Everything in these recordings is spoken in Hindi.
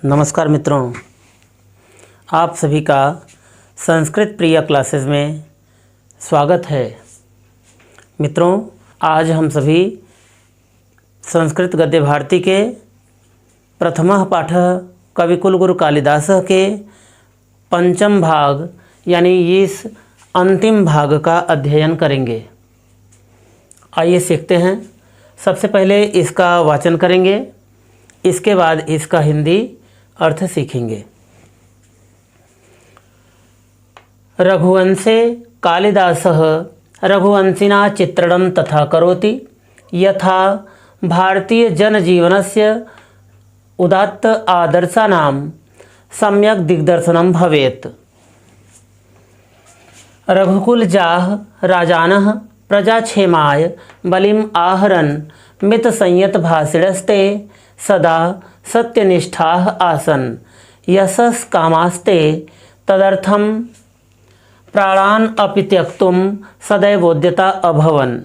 नमस्कार मित्रों, आप सभी का संस्कृत प्रिय क्लासेस में स्वागत है। मित्रों, आज हम सभी संस्कृत गद्य भारती के प्रथमः पाठः कविकुलगुरु कालिदासः के पंचम भाग यानी इस अंतिम भाग का अध्ययन करेंगे। आइए सीखते हैं। सबसे पहले इसका वाचन करेंगे, इसके बाद इसका हिंदी अर्थ सीखेंगे। रघुवंशे कालिदासः रघुवंशिना चित्रणं तथा करोति यथा भारतीय जनजीवनस्य उदात्त आदर्शानां सम्यक् दिग्दर्शनं भवेत्। रघुकुलजाः राजानः प्रजाक्षेमाय बलिम् आहरन् मितसंयतभाषिणस्ते सदा सत्यनिष्ठाः आसन्। यशस्कामास्ते तदर्थं प्राणान् अपि त्यक्तुं सदैवोद्यता अभवन्।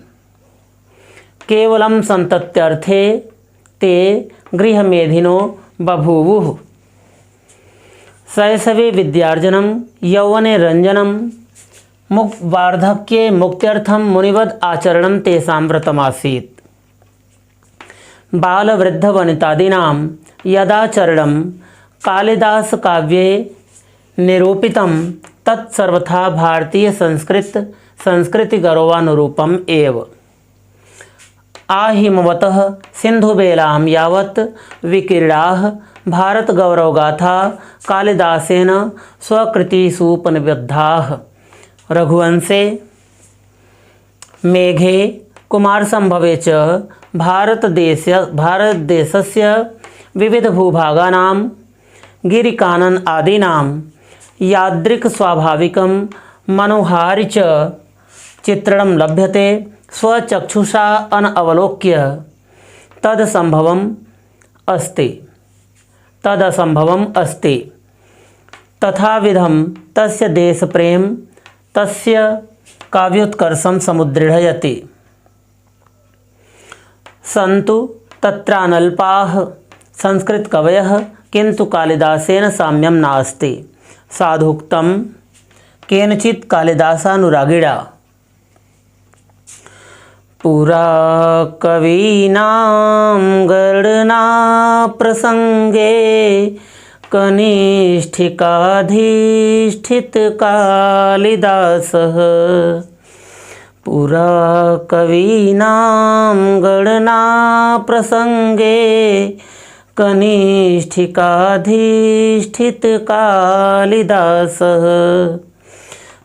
केवलं सन्तत्यर्थे ते गृहमेधिनो बभूवुः। शैशवे विद्यार्जनं यौवने रञ्जनं वार्धक्ये मुक्त्यर्थं मुनिवद् आचरणं तेषां व्रतमासीत्। बालवृद्धवनितादीनां यदाचरणं कालिदासकाव्ये निरूपितं तत्सर्वथा भारतीय संस्कृतिगौरवानुरूपम् एव। आहिमवतः सिन्धुबेलां यावत् विकीर्णाः भारतगौरवगाथा कालिदासेन स्वकृतिषूपनिबद्धाः। रघुवंशे मेघे कुमारसम्भवे च भारतदेशस्य विविधभूभागानां गिरिकानन आदीनां यादृक्स्वाभाविकं मनोहारि च चित्रणं लभ्यते। स्वचक्षुषा अनवलोक्य तदसम्भवम् अस्ति। तथाविधं तस्य देशप्रेम तस्य काव्योत्कर्षं समुद्दृढयति। सन्तु तत्रानल्पाः संस्कृतकवयः, किन्तु कालिदासेन साम्यं नास्ति। साधुक्तं केनचित् कालिदासानुरागिणा। पुरा कवीनां गणना प्रसंगे कनिष्ठिकाधिष्ठित कालिदासः। पुरा कवीनां गणना प्रसंगे कनिष्ठिकाधिष्ठित कालिदासः।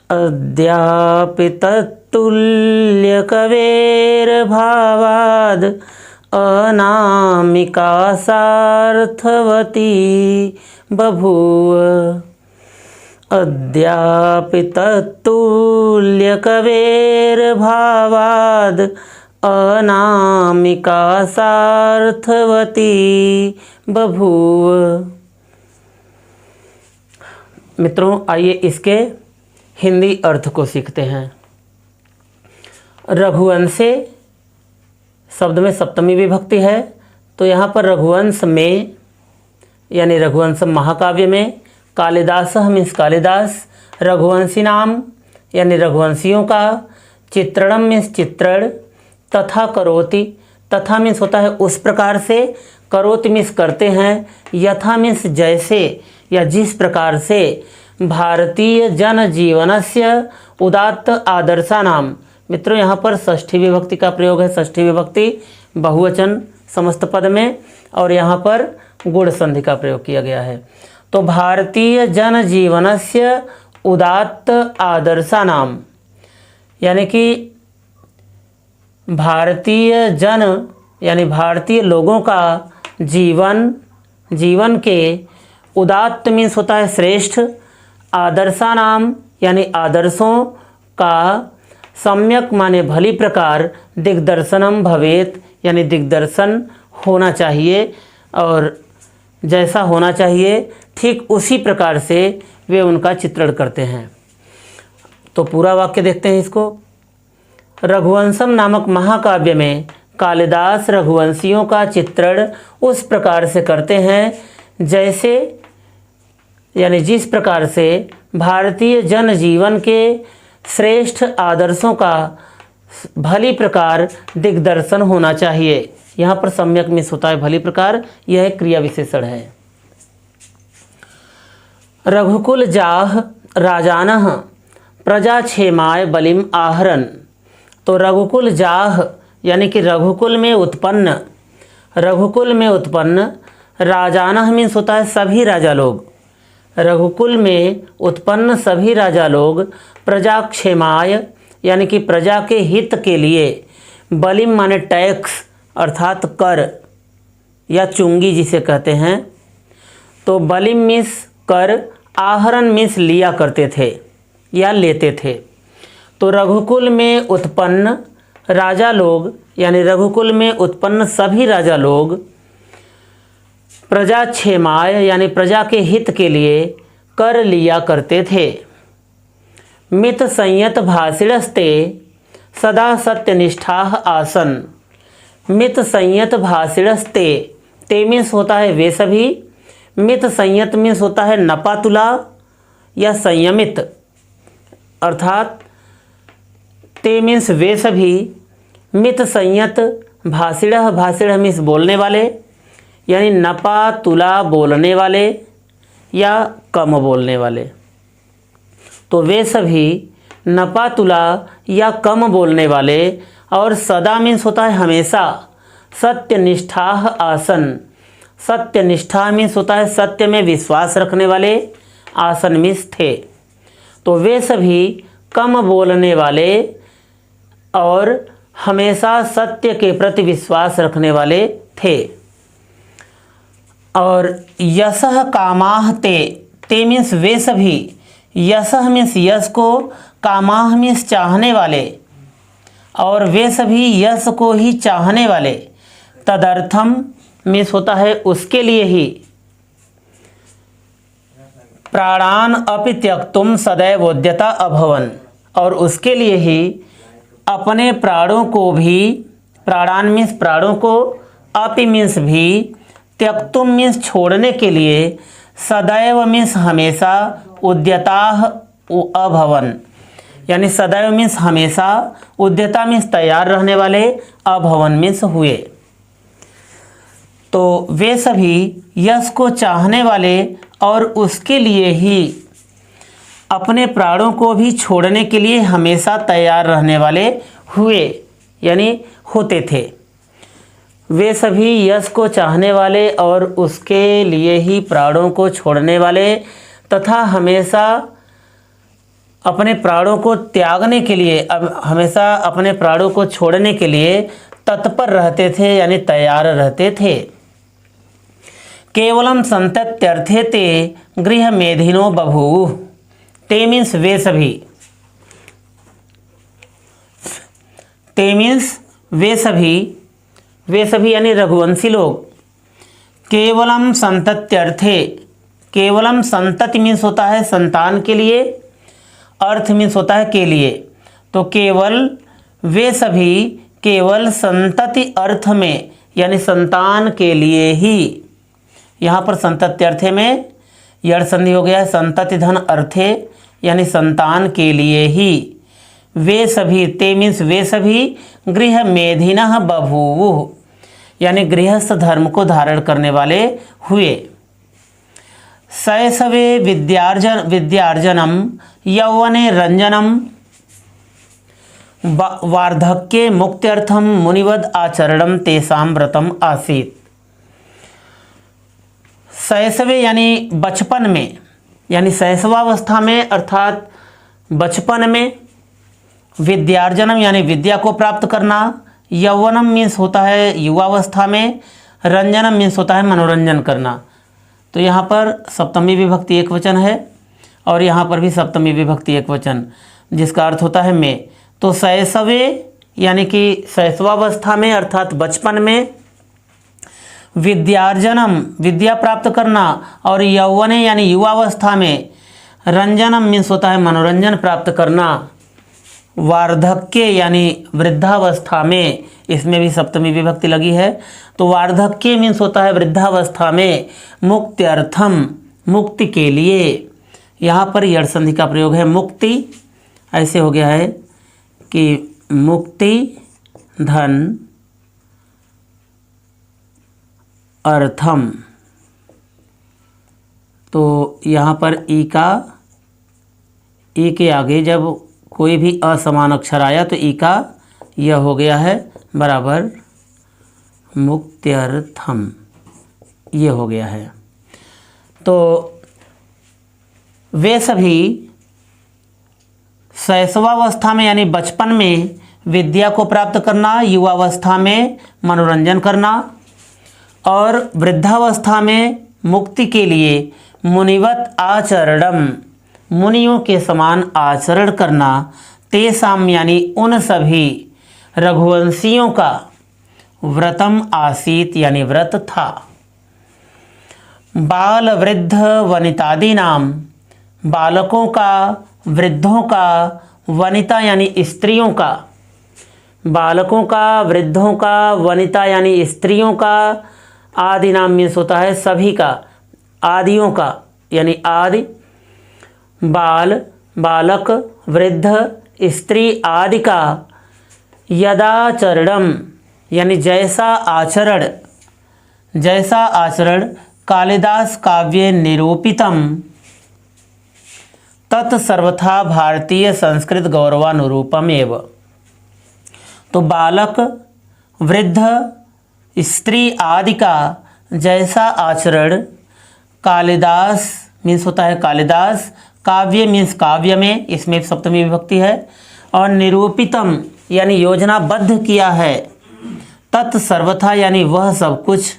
अद्यापि तत्तुल्यकवेर्भावाद् अनामिका सार्थवती बभूव। अद्यापि तत्तुल्यकवेर्भावाद् अनामिका सार्थवती बभूव। मित्रों, आइए इसके हिंदी अर्थ को सीखते हैं। रघुवंशे शब्द में सप्तमी विभक्ति है, तो यहाँ पर रघुवंश में यानी रघुवंश महाकाव्य में कालिदासः मीन्स कालिदास, रघुवंशी नाम यानी रघुवंशियों का, चित्रणम मीन्स चित्रण, तथा करोति, तथा मीन्स होता है उस प्रकार से, करोति मीन्स करते हैं, यथा मीन्स जैसे या जिस प्रकार से, भारतीय जनजीवनस्य उदात्त आदर्शानाम। मित्रों, यहाँ पर षष्ठी विभक्ति का प्रयोग है। षष्ठी विभक्ति बहुवचन समस्त पद में, और यहाँ पर गुण संधि का प्रयोग किया गया है। तो भारतीय जनजीवनस्य उदात्त आदर्शानाम यानी कि भारतीय जन यानी भारतीय लोगों का जीवन के उदात्त मीन्स होता है श्रेष्ठ, आदर्शानाम यानी आदर्शों का, सम्यक माने भली प्रकार, दिग्दर्शनम भवेत यानी दिग्दर्शन होना चाहिए, और जैसा होना चाहिए ठीक उसी प्रकार से वे उनका चित्रण करते हैं। तो पूरा वाक्य देखते हैं इसको। रघुवंशम नामक महाकाव्य में कालिदास रघुवंशियों का चित्रण उस प्रकार से करते हैं जैसे यानी जिस प्रकार से भारतीय जनजीवन के श्रेष्ठ आदर्शों का भली प्रकार दिग्दर्शन होना चाहिए। यहाँ पर सम्यक मिस होता है भली प्रकार, यह एक क्रिया विशेषण है। रघुकुल जाह राजानः प्रजाक्षेमाय बलिम आहरन। तो रघुकुल जाह यानी कि रघुकुल में उत्पन्न राजानः मीन्स होता है सभी राजा लोग। रघुकुल में उत्पन्न सभी राजा लोग प्रजाक्षेमाय यानी कि प्रजा के हित के लिए, बलिम माने टैक्स अर्थात कर या चुंगी जिसे कहते हैं, तो बलिम मीन्स कर, आहरण मीन्स लिया करते थे या लेते थे। तो रघुकुल में उत्पन्न राजा लोग यानी रघुकुल में उत्पन्न सभी राजा लोग प्रजाक्षेमाय यानी प्रजा के हित के लिए कर लिया करते थे। मित संयत भाषिणस्ते सदा सत्यनिष्ठाः आसन। मित संयत भाषिणस्ते, ते मीन्स होता है वे सभी, मित संयत मीन्स होता है नपातुला या संयमित, अर्थात ते मीन्स वे सभी, मित संयत भाषिणः, भाषिणः मीन्स बोलने वाले यानी नपा तुला बोलने वाले या कम बोलने वाले। तो वे सभी नपा तुला या कम बोलने वाले, और सदा मीन्स होता है हमेशा, सत्यनिष्ठाः आसन। सत्यनिष्ठा मीन्स होता है सत्य में विश्वास रखने वाले, आसन मीन्स थे। तो वे सभी कम बोलने वाले और हमेशा सत्य के प्रति विश्वास रखने वाले थे। और यशः कामाः ते, ते मीन्स वे सभी, यशः मीन्स यश को, कामाः मीन्स चाहने वाले, और वे सभी यश को ही चाहने वाले। तदर्थम मीन्स होता है उसके लिए ही, प्राणान अपि त्यक्तुम सदैवोद्यता अभवन, और उसके लिए ही अपने प्राणों को भी, प्राणान मीन्स प्राणों को, अपि मीन्स भी, त्यक्तुम मीन्स छोड़ने के लिए, सदैव मीन्स हमेशा, उद्यताः अभवन यानी सदैव मीन्स हमेशा, उद्यता मीन्स तैयार रहने वाले, अभवन मीन्स हुए। तो वे सभी यश को चाहने वाले और उसके लिए ही अपने प्राणों को भी छोड़ने के लिए हमेशा तैयार रहने वाले हुए यानी होते थे। वे सभी यश को चाहने वाले और उसके लिए ही प्राणों को छोड़ने वाले तथा हमेशा अपने प्राणों को त्यागने के लिए, अब हमेशा अपने प्राणों को छोड़ने के लिए तत्पर रहते थे यानी तैयार रहते थे। केवलम संतत्यर्थे ते गृह मेधिनो बभूव। ते मीन्स वे सभी, ते मीन्स वे सभी यानी रघुवंशी लोग। केवलम संतत्यर्थे, केवलम संतति मीन्स होता है संतान के लिए, अर्थ मीन्स होता है के लिए। तो केवल वे सभी केवल संतति अर्थ में यानी संतान के लिए ही, यहाँ पर संतत्यर्थे में यड़ संधि हो गया है, संतति धन अर्थे यानी संतान के लिए ही। वे सभी, ते मीन्स वे सभी, गृह मेधिनः बभूवुः यानी गृहस्थ धर्म को धारण करने वाले हुए। शैशवे विद्यार्जनम यौवने रंजनम वार्धक्ये मुक्त्यर्थम मुनिवद आचरणम तेषां व्रतम आसीत्। शैशवे यानी बचपन में यानी शैशवावस्था में अर्थात बचपन में, विद्यार्जनम यानी विद्या को प्राप्त करना, यौवनम मीन्स होता है युवावस्था में, रंजनम मीन्स होता है मनोरंजन करना। तो यहाँ पर सप्तमी विभक्ति एक वचन है और यहाँ पर भी सप्तमी विभक्ति एक वचन, जिसका अर्थ होता है में। तो शैशवे यानी कि शैशवावस्था में अर्थात बचपन में, विद्यार्जनम विद्या प्राप्त करना, और यौवने यानी युवावस्था में, रंजनम मीन्स होता है मनोरंजन प्राप्त करना, वार्धक्य यानी वृद्धावस्था में इसमें भी सप्तमी विभक्ति लगी है। तो वार्धक्य मीन्स होता है वृद्धावस्था में, मुक्त्यर्थम मुक्ति के लिए, यहाँ पर यड़ संधि का प्रयोग है। मुक्ति ऐसे हो गया है कि मुक्ति धन अर्थम, तो यहाँ पर ई के आगे जब कोई भी असमान अक्षर आया तो ई का यह हो गया है बराबर मुक्त्यर्थम, ये हो गया है। तो वे सभी शैशवावस्था में यानी बचपन में विद्या को प्राप्त करना, युवावस्था में मनोरंजन करना और वृद्धावस्था में मुक्ति के लिए मुनिवत आचरणम, मुनियों के समान आचरण करना, तेसाम यानी उन सभी रघुवंशियों का व्रतम आसीत यानी व्रत था। बाल वृद्ध वनितादि नाम, बालकों का, वृद्धों का, वनिता यानी स्त्रियों का, बालकों का, वृद्धों का, वनिता यानी स्त्रियों का, आदि नाम मीन्स होता है सभी का, आदियों का यानी आदि, बाल, बालक, वृद्ध, स्त्री आदि का, यदाचरणम यानी जैसा आचरण, जैसा आचरण कालिदास काव्ये निरूपितम तत्सर्वथा भारतीय संस्कृत गौरवानुरूपम एव। तो बालक, वृद्ध, स्त्री आदि का जैसा आचरण कालिदास मीन्स होता है कालिदास, काव्य मीन्स काव्य में, इसमें सप्तमी विभक्ति है, और निरूपितम यानी योजनाबद्ध किया है, तत्सर्वथा यानी वह सब कुछ,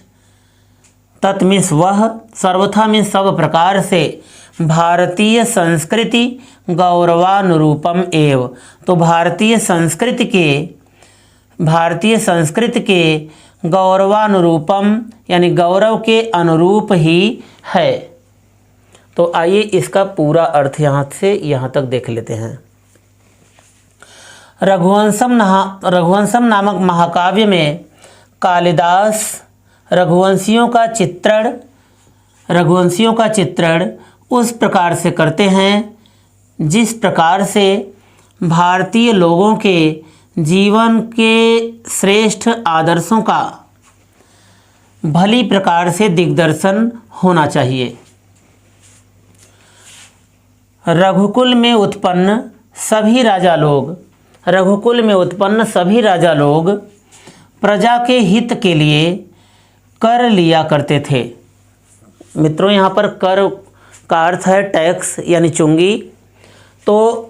तत् मीन्स वह, सर्वथा मीन्स सब प्रकार से, भारतीय संस्कृति गौरवानुरूपम एव। तो भारतीय संस्कृति के गौरवानुरूपम यानी गौरव के अनुरूप ही है। तो आइए इसका पूरा अर्थ यहाँ से यहाँ तक देख लेते हैं। रघुवंशम नामक महाकाव्य में कालिदास रघुवंशियों का चित्रण उस प्रकार से करते हैं जिस प्रकार से भारतीय लोगों के जीवन के श्रेष्ठ आदर्शों का भली प्रकार से दिग्दर्शन होना चाहिए। रघुकुल में उत्पन्न सभी राजा लोग प्रजा के हित के लिए कर लिया करते थे। मित्रों, यहाँ पर कर का अर्थ है टैक्स यानी चुंगी। तो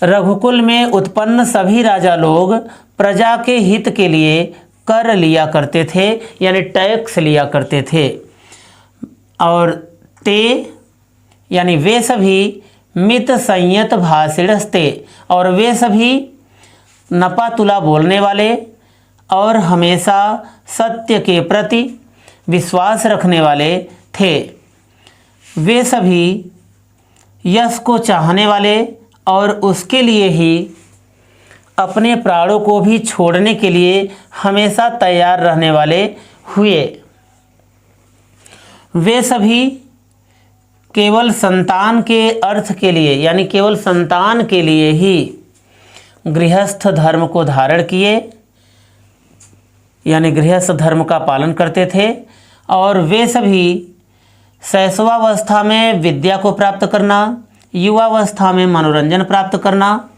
रघुकुल में उत्पन्न सभी राजा लोग प्रजा के हित के लिए कर लिया करते थे यानी टैक्स लिया करते थे। और ते यानी वे सभी मित संयत भाषिणस्ते, और वे सभी नपा तुला बोलने वाले और हमेशा सत्य के प्रति विश्वास रखने वाले थे। वे सभी यश को चाहने वाले और उसके लिए ही अपने प्राणों को भी छोड़ने के लिए हमेशा तैयार रहने वाले हुए। वे सभी केवल संतान के अर्थ के लिए यानी केवल संतान के लिए ही गृहस्थ धर्म को धारण किए यानी गृहस्थ धर्म का पालन करते थे। और वे सभी शैशवावस्था में विद्या को प्राप्त करना, युवावस्था में मनोरंजन प्राप्त करना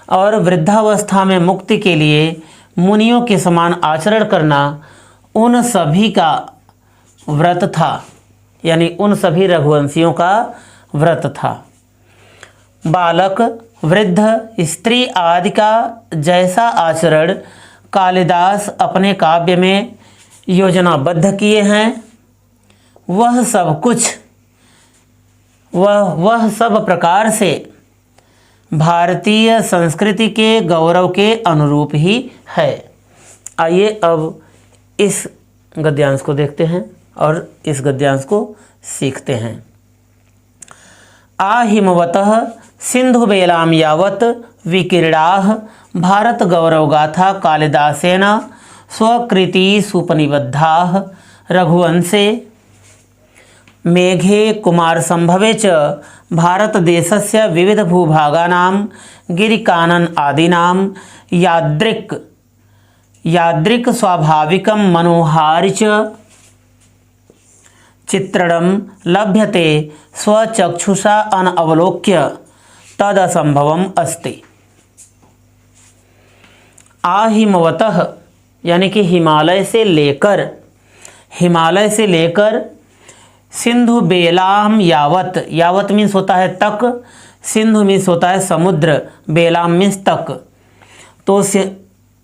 और वृद्धावस्था में मुक्ति के लिए मुनियों के समान आचरण करना उन सभी का व्रत था यानी उन सभी रघुवंशियों का व्रत था। बालक, वृद्ध, स्त्री आदि का जैसा आचरण कालिदास अपने काव्य में योजनाबद्ध किए हैं, वह सब प्रकार से भारतीय संस्कृति के गौरव के अनुरूप ही है। आइए अब इस गद्यांश को देखते हैं और इस गद्यांश को सीखते हैं। आ हिमवतः सिंधु बेलाम यावत विकीर्णाः भारत गौरवगाथा कालिदासेन स्वकृतिसुपनिबद्धाः रघुवंशे मेघे कुमारसम्भवे च भारतदेशस्य विविधभूभागानां गिरिकानन आदीनां यादृक् स्वाभाविकं मनोहारि च चित्रणं लभ्यते स्वचक्षुषा अनवलोक्य तदसंभवम् अस्ति। आहिमवतः यानी कि हिमालय से लेकर सिंधु बेलाम यावत, यावत मीन्स होता है तक, सिंधु मीन्स होता है समुद्र, बेलाम मीन्स तक। तो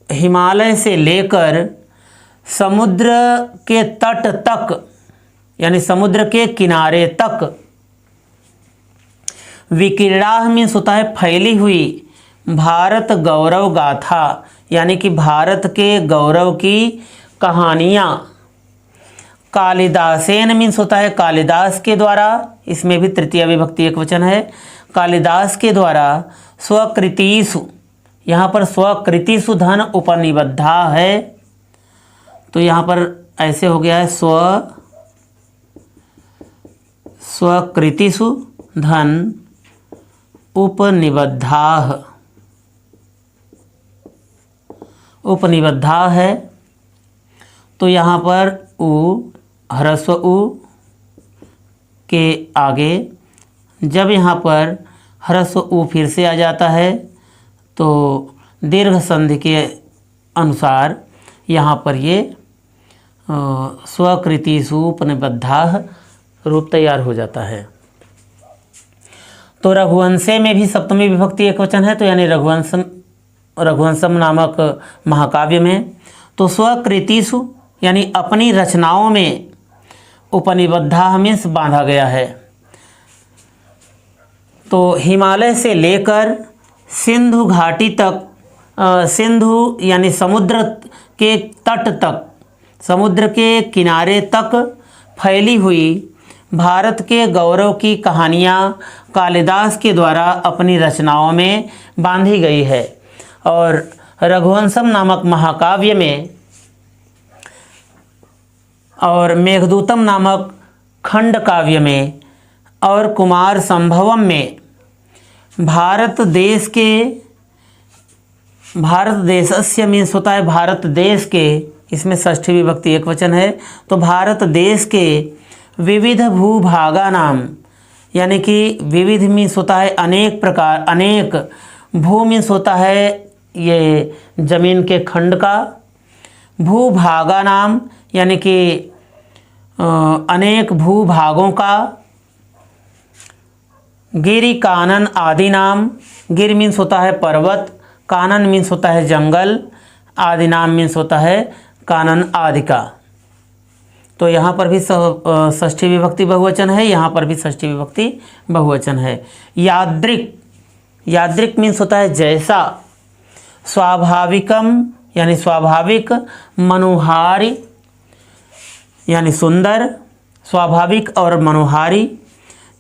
हिमालय से लेकर समुद्र के तट तक यानी समुद्र के किनारे तक, विकीर्णाः मीन्स होता है फैली हुई, भारत गौरव गाथा यानी कि भारत के गौरव की कहानियाँ, कालिदासेन मीन्स होता है कालिदास के द्वारा, इसमें भी तृतीय विभक्ति एकवचन है, कालिदास के द्वारा स्वकृतिषु, यहाँ पर स्वकृतिषु धन उपनिबद्धा है, तो यहाँ पर ऐसे हो गया है स्वकृतिषु धन उपनिबद्धा है। तो यहाँ पर उ ह्रस्व उ के आगे जब यहाँ पर ह्रस्व उ फिर से आ जाता है तो दीर्घ संधि के अनुसार यहाँ पर ये स्वकृतिषु उपनिबद्धाः रूप तैयार हो जाता है। तो रघुवंशे में भी सप्तमी विभक्ति एकवचन है, तो यानी रघुवंशम नामक महाकाव्य में, तो स्वकृतिषु यानी अपनी रचनाओं में, उपनिबद्धा मीन्स बांधा गया है। तो हिमालय से लेकर सिंधु घाटी तक, सिंधु यानी समुद्र के तट तक, समुद्र के किनारे तक फैली हुई भारत के गौरव की कहानियाँ कालिदास के द्वारा अपनी रचनाओं में बांधी गई है। और रघुवंशम नामक महाकाव्य में और मेघदूतम नामक खंड काव्य में और कुमार संभवम में भारत देशस्य मीन्स होता है भारत देश के, इसमें षष्ठी विभक्ति एकवचन है, तो भारत देश के विविध भूभागा नाम यानी कि विविध मीन्स होता है अनेक प्रकार, अनेक, भू मीन्स होता है ये जमीन के खंड का, भूभागा नाम यानी कि अनेक भूभागों का, गिरि कानन आदि नाम, गिर मीन्स होता है पर्वत, कानन मीन्स होता है जंगल, आदि नाम मीन्स होता है कानन आदि का। तो यहाँ पर भी षष्ठी विभक्ति बहुवचन है, यहाँ पर भी षष्ठी विभक्ति बहुवचन है। यादृक् मीन्स होता है जैसा, स्वाभाविकम यानी स्वाभाविक, मनोहारी यानी सुंदर, स्वाभाविक और मनोहारी,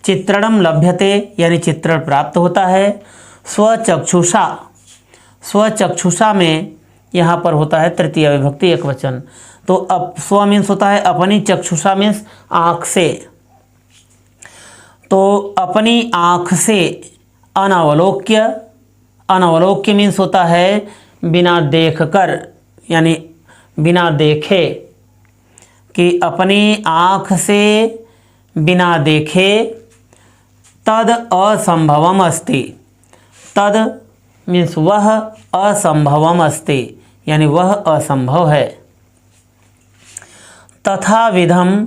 चित्रणम लभ्यते यानी चित्रण प्राप्त होता है, स्वचक्षुषा, स्वचक्षुषा में यहाँ पर होता है तृतीय विभक्ति एकवचन। तो अब स्व मीन्स होता है अपनी, चक्षुषा मीन्स आँख से, तो अपनी आँख से, अनवलोक्य, अनवलोक्य मीन्स होता है बिना देखकर यानी बिना देखे, कि अपनी आँख से बिना देखे, तद असंभवम अस्ति, तद मीन्स वह असंभवम अस्ति यानी वह असंभव है। तथा विधम,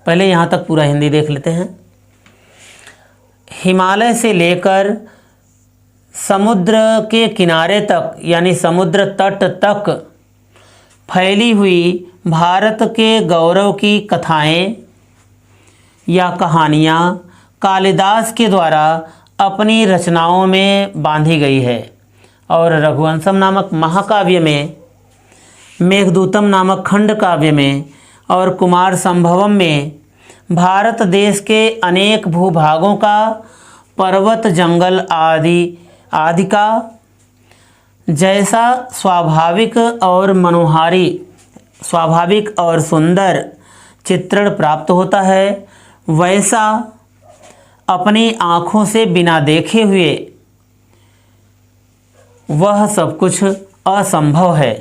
पहले यहाँ तक पूरा हिंदी देख लेते हैं। हिमालय से लेकर समुद्र के किनारे तक यानी समुद्र तट तक फैली हुई भारत के गौरव की कथाएं या कहानियाँ कालिदास के द्वारा अपनी रचनाओं में बांधी गई है। और रघुवंशम नामक महाकाव्य में, मेघदूतम नामक खंड काव्य में और कुमार संभवम में भारत देश के अनेक भूभागों का, पर्वत जंगल आदि का जैसा स्वाभाविक और मनोहारी, स्वाभाविक और सुंदर चित्रण प्राप्त होता है, वैसा अपनी आँखों से बिना देखे हुए वह सब कुछ असंभव है।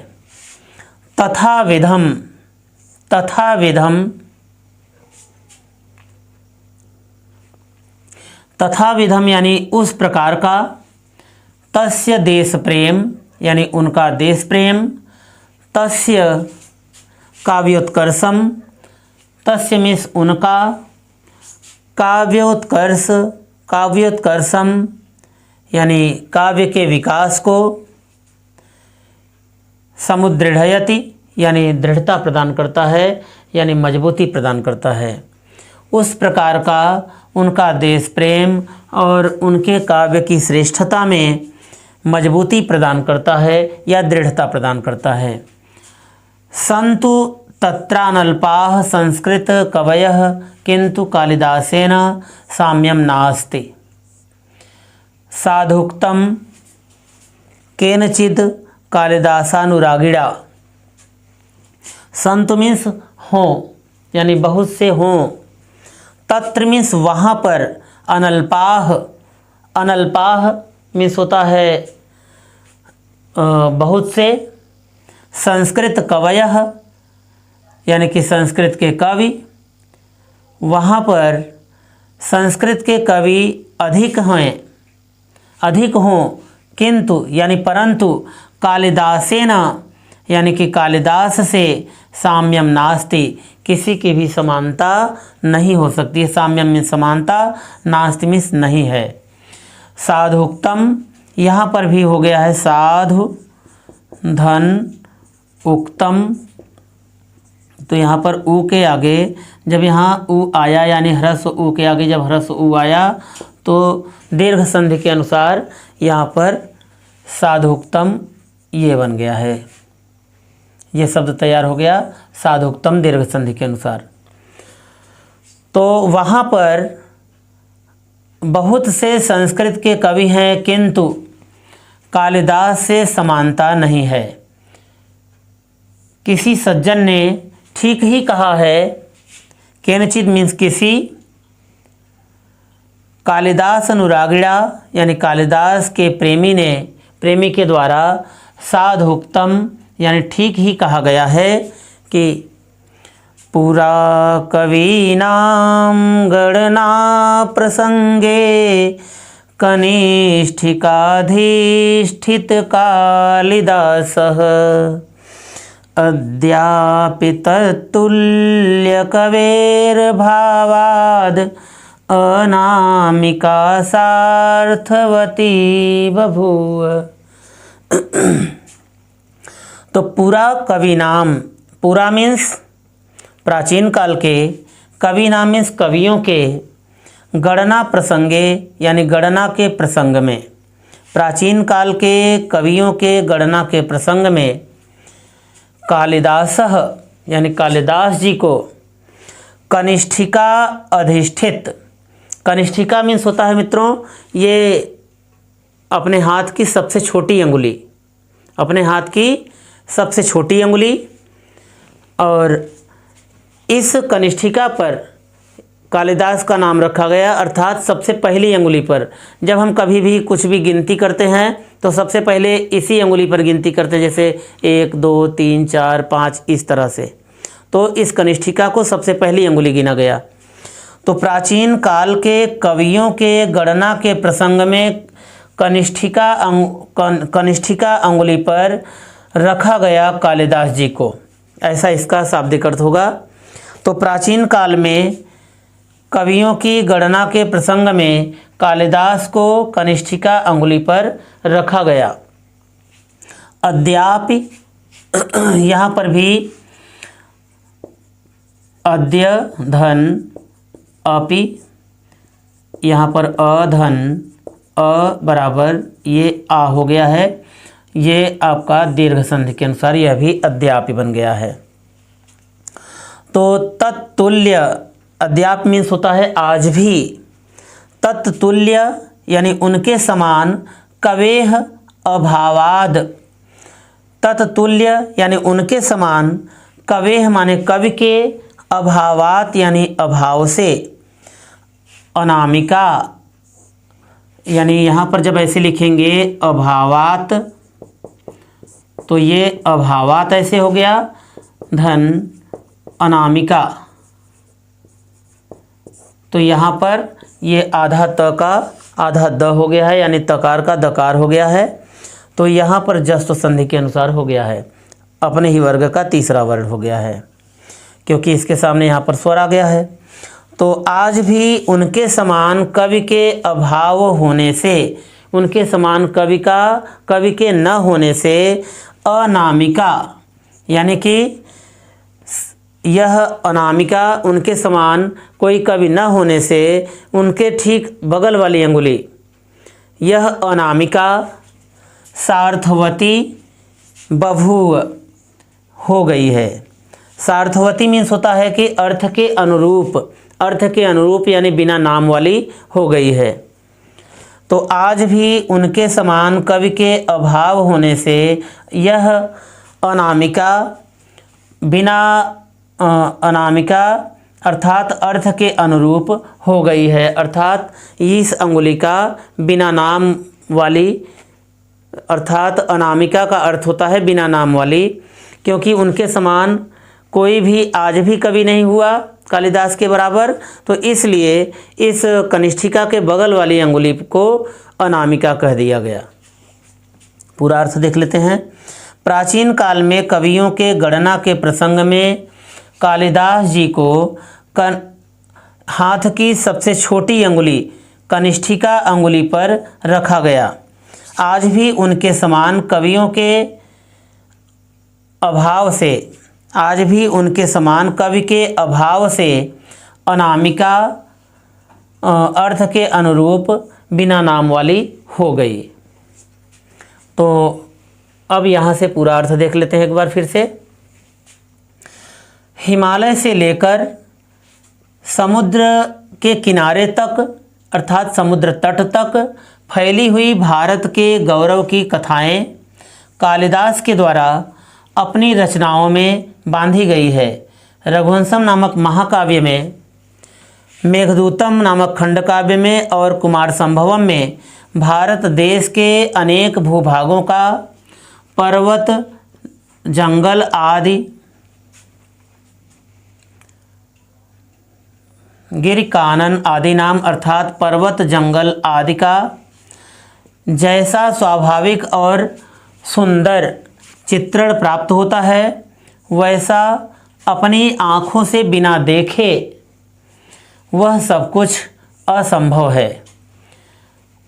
तथा विधम, तथा विधम, तथा विधम यानी उस प्रकार का, तस्य देश प्रेम यानी उनका देश प्रेम, तस्य काव्योत्कर्षम, तस्य मीन्स उनका, काव्योत्कर्ष, काव्योत्कर्षम यानी काव्य के विकास को, समुदृढ़यति यानी दृढ़ता प्रदान करता है, यानी मजबूती प्रदान करता है। उस प्रकार का उनका देश प्रेम और उनके काव्य की श्रेष्ठता में मजबूती प्रदान करता है या दृढ़ता प्रदान करता है। संतु तत्रानल्पाः संस्कृत कवयः किंतु कालिदासेन साम्यम नास्ति। साधुक्तम केनचिद कालिदासानुरागिणा। संत मीन्स हों यानी बहुत से हों, तत्र मीन्स वहाँ पर, अनल्पाह, अनल्पाह मीन्स होता है बहुत से, संस्कृत कवयः यानी कि संस्कृत के कवि, वहाँ पर संस्कृत के कवि अधिक हैं, अधिक हों, किंतु यानी परंतु, कालिदासेन यानी कि कालिदास से साम्यम नास्ति, किसी की भी समानता नहीं हो सकती है। साम्यम में समानता, नास्ति मीन्स नहीं है। साधुक्तम यहाँ पर भी हो गया है साधु धन उक्तम, तो यहाँ पर उ के आगे जब यहाँ उ आया यानी ह्रस्व उ के आगे जब ह्रस्व उ आया तो दीर्घ संधि के अनुसार यहाँ पर साधुक्तम ये बन गया है, ये शब्द तैयार हो गया साधुक्तम दीर्घ संधि के अनुसार। तो वहाँ पर बहुत से संस्कृत के कवि हैं किंतु कालिदास से समानता नहीं है। किसी सज्जन ने ठीक ही कहा है, केनचित मीन्स किसी, कालिदास अनुरागिणा यानी कालिदास के प्रेमी ने, प्रेमी के द्वारा, साधुक्तम यानी ठीक ही कहा गया है कि पुरा कवीनां गणना प्रसंगे कनिष्ठिकाधिष्ठित कालिदासः अद्यापि तत्तुल्य कवेर्भावाद् अनामिका सार्थवती बभूव। तो पूरा कवि नाम, पूरा मीन्स प्राचीन काल के, कवि नाम मीन्स कवियों के, गणना प्रसंगे यानी गणना के प्रसंग में, प्राचीन काल के कवियों के गणना के प्रसंग में कालिदासः यानी कालिदास जी को कनिष्ठिका अधिष्ठित, कनिष्ठिका मीन्स होता है मित्रों ये अपने हाथ की सबसे छोटी अंगुली, अपने हाथ की सबसे छोटी अंगुली, और इस कनिष्ठिका पर कालिदास का नाम रखा गया, अर्थात सबसे पहली अंगुली पर। जब हम कभी भी कुछ भी गिनती करते हैं तो सबसे पहले इसी अंगुली पर गिनती करते हैं, जैसे 1 2 3 4 5 इस तरह से। तो इस कनिष्ठिका को सबसे पहली अंगुली गिना गया। तो प्राचीन काल के कवियों के गणना के प्रसंग में कनिष्ठिका अंगुली पर रखा गया कालिदास जी को, ऐसा इसका शाब्दिक अर्थ होगा। तो प्राचीन काल में कवियों की गणना के प्रसंग में कालिदास को कनिष्ठिका अंगुली पर रखा गया। अद्यापि यहाँ पर भी अद्य धन अपि, यहाँ पर अधन अ बराबर ये आ हो गया है, ये आपका दीर्घ संधि के अनुसार यह भी अद्यापि बन गया है। तो तत्तुल्य, अद्याप मीन्स होता है आज भी, तत्तुल्य यानी उनके समान, कवेह अभावाद तत्तुल्य यानी उनके समान, कवेह माने कवि के, अभावात यानी अभाव से, अनामिका यानी यहाँ पर जब ऐसे लिखेंगे अभावात तो ये अभावात ऐसे हो गया, धन अनामिका तो यहाँ पर ये आधा त का आधा द हो गया है, यानी तकार का दकार हो गया है। तो यहाँ पर जस्त संधि के अनुसार हो गया है, अपने ही वर्ग का तीसरा वर्ण हो गया है, क्योंकि इसके सामने यहाँ पर स्वर आ गया है। तो आज भी उनके समान कवि के अभाव होने से, उनके समान कवि के न होने से अनामिका यानी कि यह अनामिका उनके समान कोई कवि न होने से उनके ठीक बगल वाली अंगुली, यह अनामिका सार्थवती बभूव हो गई है। सार्थवती मीन्स होता है कि अर्थ के अनुरूप यानी बिना नाम वाली हो गई है। तो आज भी उनके समान कवि के अभाव होने से यह अनामिका बिना अनामिका अर्थात अर्थ के अनुरूप हो गई है, अर्थात इस अंगुली का बिना नाम वाली, अर्थात अनामिका का अर्थ होता है बिना नाम वाली, क्योंकि उनके समान कोई भी आज भी कवि नहीं हुआ कालिदास के बराबर, तो इसलिए इस कनिष्ठिका के बगल वाली अंगुली को अनामिका कह दिया गया। पूरा अर्थ देख लेते हैं। प्राचीन काल में कवियों के गणना के प्रसंग में कालिदास जी को हाथ की सबसे छोटी अंगुली कनिष्ठिका अंगुली पर रखा गया। आज भी उनके समान कवियों के अभाव से, आज भी उनके समान कवि के अभाव से अनामिका अर्थ के अनुरूप बिना नाम वाली हो गई। तो अब यहाँ से पूरा अर्थ देख लेते हैं एक बार फिर से। हिमालय से लेकर समुद्र के किनारे तक अर्थात समुद्र तट तक फैली हुई भारत के गौरव की कथाएं कालिदास के द्वारा अपनी रचनाओं में बांधी गई है। रघुवंशम नामक महाकाव्य में, मेघदूतम नामक खंडकाव्य में और कुमार संभवम में भारत देश के अनेक भूभागों का पर्वत, जंगल आदि, गिरिकानन आदि नाम अर्थात पर्वत, जंगल आदि का जैसा स्वाभाविक और सुंदर चित्रण प्राप्त होता है, वैसा अपनी आँखों से बिना देखे वह सब कुछ असंभव है।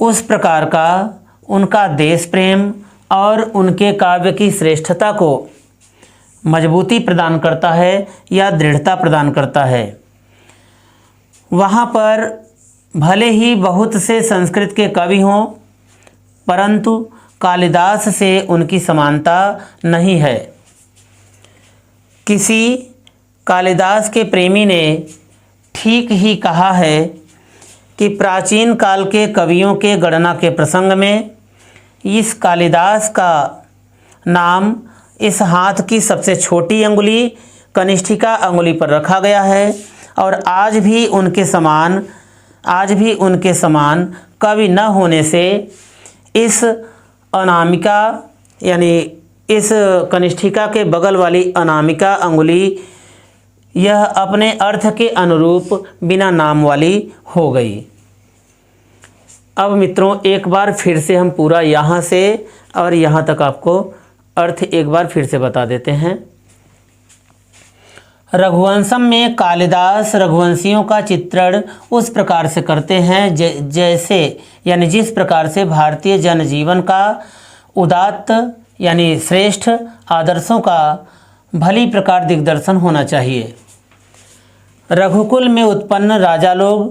उस प्रकार का उनका देश प्रेम और उनके काव्य की श्रेष्ठता को मजबूती प्रदान करता है या दृढ़ता प्रदान करता है। वहाँ पर भले ही बहुत से संस्कृत के कवि हों, परंतु कालिदास से उनकी समानता नहीं है। किसी कालिदास के प्रेमी ने ठीक ही कहा है कि प्राचीन काल के कवियों के गणना के प्रसंग में इस कालिदास का नाम इस हाथ की सबसे छोटी अंगुली कनिष्ठिका अंगुली पर रखा गया है, और आज भी उनके समान कवि न होने से इस अनामिका यानी इस कनिष्ठिका के बगल वाली अनामिका अंगुली यह अपने अर्थ के अनुरूप बिना नाम वाली हो गई। अब मित्रों एक बार फिर से हम पूरा यहाँ से और यहाँ तक आपको अर्थ एक बार फिर से बता देते हैं। रघुवंशम में कालिदास रघुवंशियों का चित्रण उस प्रकार से करते हैं जैसे यानी जिस प्रकार से भारतीय जनजीवन का उदात्त यानी श्रेष्ठ आदर्शों का भली प्रकार दिग्दर्शन होना चाहिए। रघुकुल में उत्पन्न राजा लोग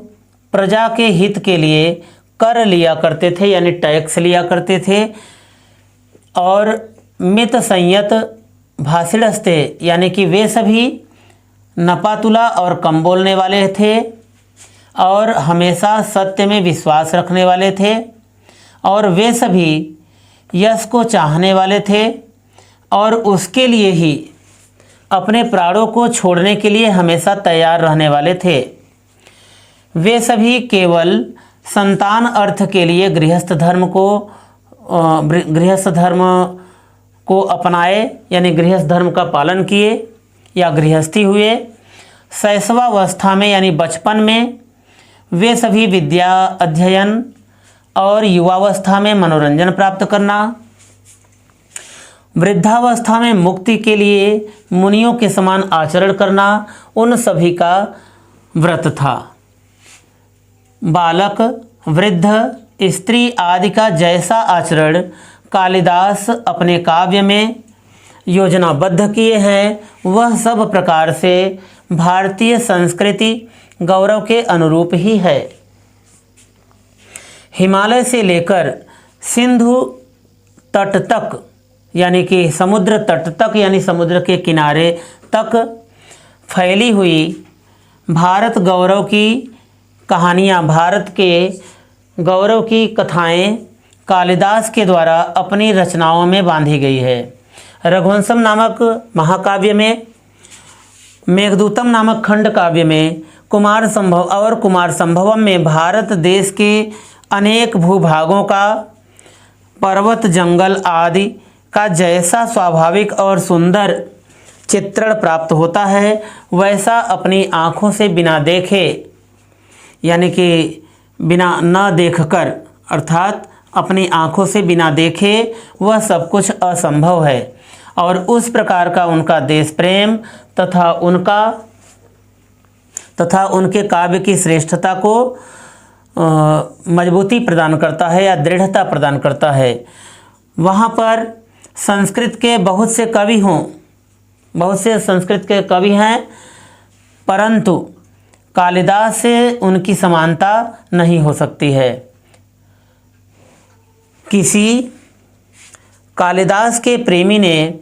प्रजा के हित के लिए कर लिया करते थे यानी टैक्स लिया करते थे, और मित संयत भाषिणस्ते यानी कि वे सभी नपातुला और कम बोलने वाले थे और हमेशा सत्य में विश्वास रखने वाले थे, और वे सभी यश को चाहने वाले थे और उसके लिए ही अपने प्राणों को छोड़ने के लिए हमेशा तैयार रहने वाले थे। वे सभी केवल संतान अर्थ के लिए गृहस्थ धर्म को अपनाए, यानी गृहस्थ धर्म का पालन किए या गृहस्थी हुए। शैशवावस्था में यानी बचपन में वे सभी विद्या अध्ययन और युवावस्था में मनोरंजन प्राप्त करना। वृद्धावस्था में मुक्ति के लिए मुनियों के समान आचरण करना उन सभी का व्रत था। बालक, वृद्ध, स्त्री आदि का जैसा आचरण कालिदास अपने काव्य में योजनाबद्ध किए हैं, वह सब प्रकार से भारतीय संस्कृति गौरव के अनुरूप ही है। हिमालय से लेकर सिंधु तट तक, यानी कि समुद्र तट तक, यानी समुद्र के किनारे तक फैली हुई भारत गौरव की कहानियाँ, भारत के गौरव की कथाएं कालिदास के द्वारा अपनी रचनाओं में बांधी गई है। रघुवंशम नामक महाकाव्य में, मेघदूतम नामक खंड काव्य में, कुमार संभवम में भारत देश के अनेक भूभागों का, पर्वत, जंगल आदि का जैसा स्वाभाविक और सुंदर चित्रण प्राप्त होता है, वैसा अपनी आँखों से बिना देखे, यानी कि बिना न देखकर, अर्थात अपनी आँखों से बिना देखे वह सब कुछ असंभव है। और उस प्रकार का उनका देश प्रेम तथा उनके काव्य की श्रेष्ठता को मजबूती प्रदान करता है या दृढ़ता प्रदान करता है। वहाँ पर संस्कृत के बहुत से संस्कृत के कवि हैं, परंतु कालिदास से उनकी समानता नहीं हो सकती है। किसी कालिदास के प्रेमी ने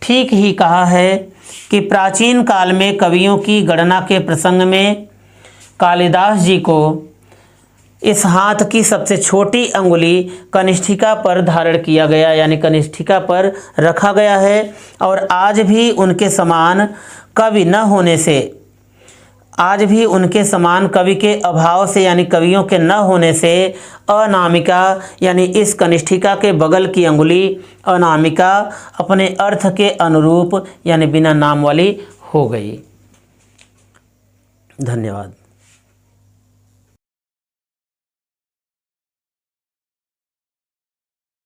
ठीक ही कहा है कि प्राचीन काल में कवियों की गणना के प्रसंग में कालिदास जी को इस हाथ की सबसे छोटी अंगुली कनिष्ठिका पर धारण किया गया, यानी कनिष्ठिका पर रखा गया है। और आज भी उनके समान कवि न होने से, आज भी उनके समान कवि के अभाव से, यानी कवियों के न होने से अनामिका, यानी इस कनिष्ठिका के बगल की अंगुली अनामिका अपने अर्थ के अनुरूप, यानी बिना नाम वाली हो गई। धन्यवाद।